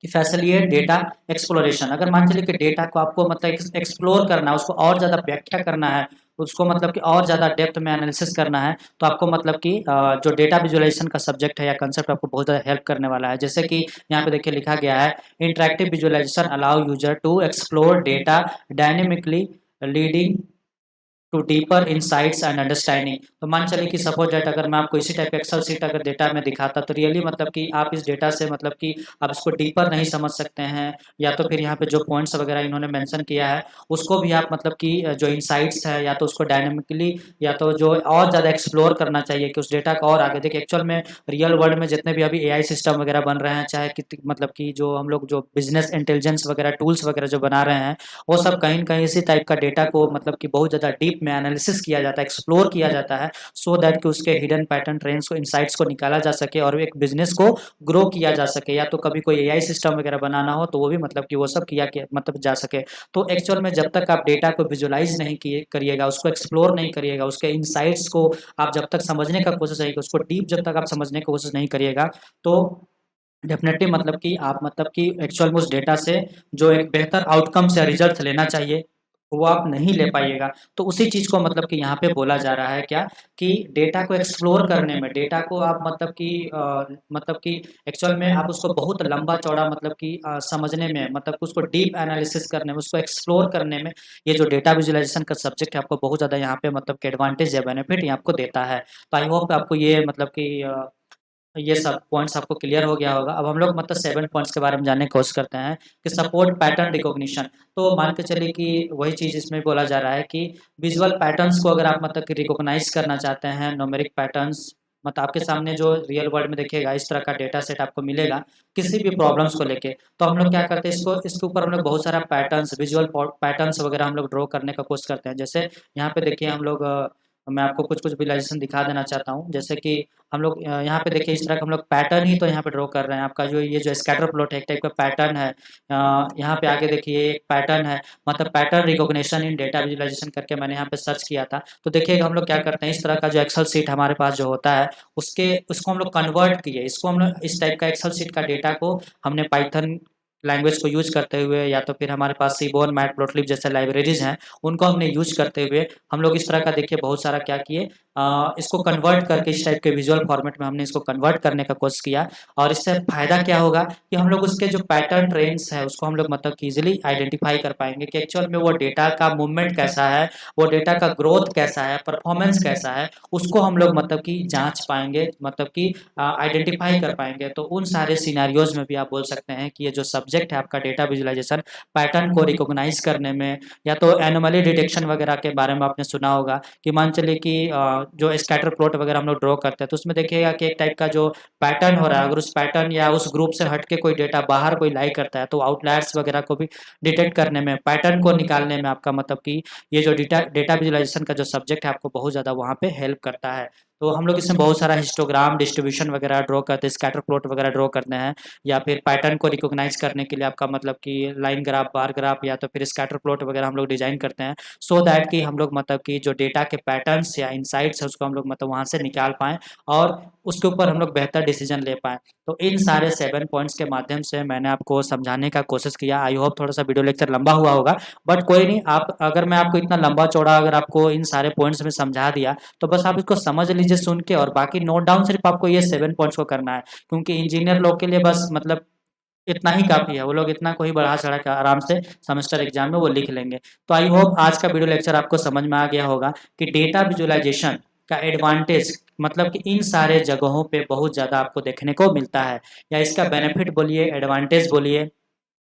कि फैसिलिटेट डेटा एक्सप्लोरेशन। अगर मान चलिए कि डेटा को आपको मतलब एक्सप्लोर करना है, उसको और ज़्यादा व्याख्या करना है, उसको मतलब कि और ज़्यादा डेप्थ में एनालिसिस करना है, तो आपको मतलब कि जो डेटा विजुअलाइजेशन का सब्जेक्ट है या कंसेप्ट आपको बहुत ज़्यादा हेल्प करने वाला है। जैसे कि यहाँ पे देखिए लिखा गया है, interactive visualization allow user to explore data dynamically leading to deeper insights and understanding. तो मान चलिए कि सपोज दैट अगर मैं आपको इसी टाइप एक्सेल शीट अगर डेटा में दिखाता, तो रियली मतलब कि आप इस डेटा से मतलब कि आप इसको डीपर नहीं समझ सकते हैं, या तो फिर यहाँ पे जो पॉइंट्स वगैरह इन्होंने मेंशन किया है उसको भी आप मतलब कि जो इनसाइट्स है या तो उसको डायनेमिकली या तो जो और ज़्यादा एक्सप्लोर करना चाहिए कि उस डेटा को और आगे देखिए। एक्चुअल में रियल वर्ल्ड में जितने भी अभी एआई सिस्टम वगैरह बन रहे हैं, चाहे कि मतलब कि जो हम लोग जो बिजनेस इंटेलिजेंस वगैरह टूल्स वगैरह जो बना रहे हैं, वो सब कहीं न कहीं इसी टाइप का डेटा को मतलब कि बहुत ज़्यादा डीप में एनालिसिस किया जाता है, एक्सप्लोर किया जाता है, सो दैट कि उसके हिडन पैटर्न, ट्रेंड्स को, इनसाइट्स को निकाला जा सके और एक बिज़नेस को ग्रो किया जा सके। या तो कभी कोई एआई सिस्टम वगैरह बनाना हो तो वो भी मतलब कि वो सब किया मतलब जा सके। तो एक्चुअल में जब तक आप डेटा को विजुअलाइज़ नहीं किए करिएगा, उसको एक्सप्लोर नहीं करिएगा, उसके इनसाइट्स को आप जब तक समझने का कोशिश नहीं, उसको डीप जब तक आप समझने की कोशिश नहीं करिएगा, तो डेफ़िनेटली मतलब कि आप मतलब कि एक्चुअल में उस डेटा से जो एक बेहतर आउटकम्स या रिज़ल्ट्स लेना चाहिए, वो आप नहीं ले पाइएगा। तो उसी चीज़ को मतलब कि यहाँ पे बोला जा रहा है क्या, कि डेटा को एक्सप्लोर करने में, डेटा को आप मतलब कि एक्चुअल में आप उसको बहुत लंबा-चौड़ा मतलब कि समझने में, मतलब उसको डीप एनालिसिस करने में, उसको एक्सप्लोर करने में, ये जो डेटा विजुअलाइज़ेशन का सब्जेक्ट है आपको बहुत ज़्यादा यहाँ पे मतलब कि एडवांटेज या बेनिफिट ये आपको देता है। तो आई होप आपको ये मतलब कि ये सब पॉइंट्स आपको क्लियर हो गया होगा। अब हम लोग मतलब 7 पॉइंट्स के बारे में जानने की कोशिश करते हैं कि सपोर्ट पैटर्न रिकॉग्निशन। तो मान के चलिए कि वही चीज़ इसमें बोला जा रहा है कि विजुअल पैटर्न्स को अगर आप मतलब कि रिकॉग्नाइज़ करना चाहते हैं, न्यूमेरिक पैटर्न्स, मतलब आपके सामने जो रियल वर्ल्ड में देखिएगा इस तरह का डेटा सेट आपको मिलेगा किसी भी प्रॉब्लम्स को लेके। तो हम लोग क्या करते हैं, इसके ऊपर हम लोग बहुत सारा पैटर्न्स, विजुअल पैटर्न्स वगैरह हम लोग ड्रॉ करने का कोशिश करते हैं। जैसे यहाँ पे देखिए हम लोग मैं आपको कुछ-कुछ विजुअलाइज़ेशन दिखा देना चाहता हूँ। जैसे कि हम लोग यहाँ पे देखिए इस तरह का हम लोग पैटर्न ही तो यहाँ पे ड्रॉ कर रहे हैं। आपका जो ये जो स्कैटर प्लॉट है एक टाइप का पैटर्न है। यहाँ पे आगे देखिए एक पैटर्न है, मतलब पैटर्न रिकॉग्निशन इन डेटा विजुअलाइज़ेशन करके मैंने यहाँ पे सर्च किया था। तो देखिएगा हम लोग क्या करते हैं, इस तरह का जो एक्सेल शीट हमारे पास जो होता है उसको हम लोग कन्वर्ट किए। इसको हम लोग इस टाइप का एक्सेल शीट का डेटा को हमने पाइथन लैंग्वेज को यूज़ करते हुए, या तो फिर हमारे पास सीबोर्न, मैटप्लोट्लिब जैसे लाइब्रेरीज़ हैं, उनको हमने यूज़ करते हुए हम लोग इस तरह का देखिए बहुत सारा क्या किए, इसको कन्वर्ट करके इस टाइप के विजुअल फॉर्मेट में हमने इसको कन्वर्ट करने का कोशिश किया। और इससे फ़ायदा क्या होगा कि हम लोग उसके जो पैटर्न ट्रेंड्स है उसको हम लोग मतलब कि ईज़िली आइडेंटिफ़ाई कर पाएँगे कि एक्चुअल में वो डेटा का मूवमेंट कैसा है, वो डेटा का ग्रोथ कैसा है, परफॉर्मेंस कैसा है, उसको हम लोग मतलब कि जाँच पाएँगे, मतलब कि आइडेंटिफ़ाई कर पाएँगे। तो उन सारे सिनेरियोज़ में भी आप बोल सकते हैं कि ये जो सब्जेक्ट है आपका डेटा विजुअलाइज़ेशन, पैटर्न को रिकॉग्नाइज़ करने में, या तो एनोमली डिटेक्शन वगैरह के बारे में आपने सुना होगा कि मान चलिए कि जो स्कैटर प्लॉट वगैरह हम लोग ड्रॉ करते हैं तो उसमें देखिएगा कि एक टाइप का जो पैटर्न हो रहा है, अगर उस पैटर्न या उस ग्रुप से हट के कोई डेटा बाहर कोई लाई करता है तो आउटलायर्स वगैरह को भी डिटेक्ट करने में, पैटर्न को निकालने में आपका मतलब कि ये जो डेटा डेटा विजुअलाइज़ेशन का जो सब्जेक्ट है आपको बहुत ज़्यादा वहाँ पे हेल्प करता है। तो हम लोग इसमें बहुत सारा हिस्टोग्राम, डिस्ट्रीब्यूशन वगैरह ड्रॉ करते हैं, स्कैटर प्लॉट वगैरह ड्रॉ करते हैं, या फिर पैटर्न को रिकॉग्नाइज़ करने के लिए आपका मतलब कि लाइन ग्राफ, बार ग्राफ, या तो फिर स्कैटर प्लॉट वगैरह हम लोग डिज़ाइन करते हैं, सो दैट कि हम लोग मतलब कि जो डेटा के पैटर्न्स या इनसाइट्स है उसको हम लोग मतलब वहाँ से निकाल पाएँ और उसके ऊपर हम लोग बेहतर डिसीजन ले पाएँ। तो इन सारे 7 पॉइंट्स के माध्यम से मैंने आपको समझाने का कोशिश किया। आई होप थोड़ा-सा वीडियो लेक्चर लंबा हुआ होगा, बट कोई नहीं, आप अगर मैं आपको इतना लंबा-चौड़ा अगर आपको इन सारे पॉइंट्स में समझा दिया, तो बस आप इसको समझ लीजिए सुन के, और बाकी नोट डाउन सिर्फ़ आपको ये 7 पॉइंट्स को करना है। क्योंकि इंजीनियर लोग के लिए बस मतलब इतना ही काफ़ी है, वो लोग इतना कोई बढ़ा-चढ़ा के आराम से सेमेस्टर एग्ज़ाम में वो लिख लेंगे। तो आई होप आज का वीडियो लेक्चर आपको समझ में आ गया होगा कि डेटा विजुअलाइज़ेशन का एडवांटेज मतलब कि इन सारे जगहों पे बहुत ज़्यादा आपको देखने को मिलता है, या इसका बेनिफिट बोलिए, एडवांटेज बोलिए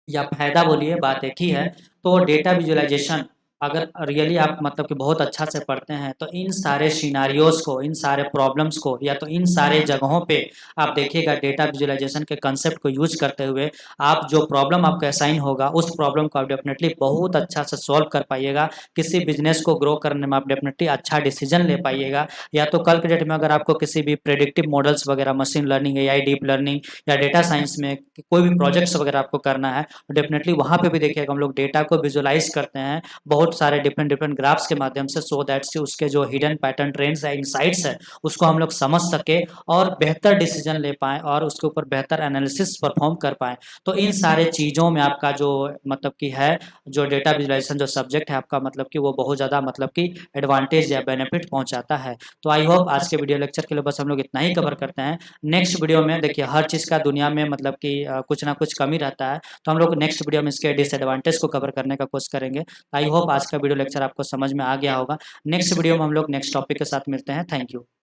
या फ़ायदा बोलिए, बात एक ही है। तो डेटा विजुअलाइज़ेशन अगर रियली आप मतलब कि बहुत अच्छा से पढ़ते हैं तो इन सारे सिनेरियोज़ को, इन सारे प्रॉब्लम्स को, या तो इन सारे जगहों पे आप देखिएगा डेटा विजुअलाइज़ेशन के कांसेप्ट को यूज़ करते हुए आप जो प्रॉब्लम आपको असाइन होगा उस प्रॉब्लम को आप डेफ़िनेटली बहुत अच्छा से सॉल्व कर पाइएगा। किसी बिज़नेस को ग्रो करने में आप डेफ़िनेटली अच्छा डिसीज़न ले पाइएगा। या तो कल के डेट में अगर आपको किसी भी प्रेडिक्टिव मॉडल्स वगैरह, machine learning, AI, deep learning या डेटा साइंस में कोई भी प्रोजेक्ट्स वगैरह आपको करना है, डेफ़िनेटली वहाँ पे भी देखिएगा हम लोग डेटा को विजुअलाइज़ करते हैं बहुत सारे डिफरेंट ग्राफ्स के माध्यम से, सो दैट से उसके जो हिडन पैटर्न, ट्रेंड्स या इनसाइट्स है उसको हम लोग समझ सके और बेहतर डिसीजन ले पाएँ और उसके ऊपर बेहतर एनालिसिस परफॉर्म कर पाएँ। तो इन सारे चीज़ों में आपका जो मतलब कि है, जो डेटा विजुअलाइज़ेशन जो सब्जेक्ट है आपका मतलब कि वो बहुत ज़्यादा मतलब कि एडवांटेज या बेनिफिट पहुँचाता है। तो आई होप आज के वीडियो लेक्चर के लिए बस हम लोग इतना ही कवर करते हैं। नेक्स्ट वीडियो में देखिए हर चीज़ का दुनिया में मतलब कि कुछ ना कुछ कमी रहता है, तो हम लोग नेक्स्ट वीडियो में इसके डिसएडवांटेज को कवर करने का कोशिश करेंगे। आई होप आज का वीडियो लेक्चर आपको समझ में आ गया होगा। नेक्स्ट वीडियो में हम लोग नेक्स्ट टॉपिक के साथ मिलते हैं। Thank you.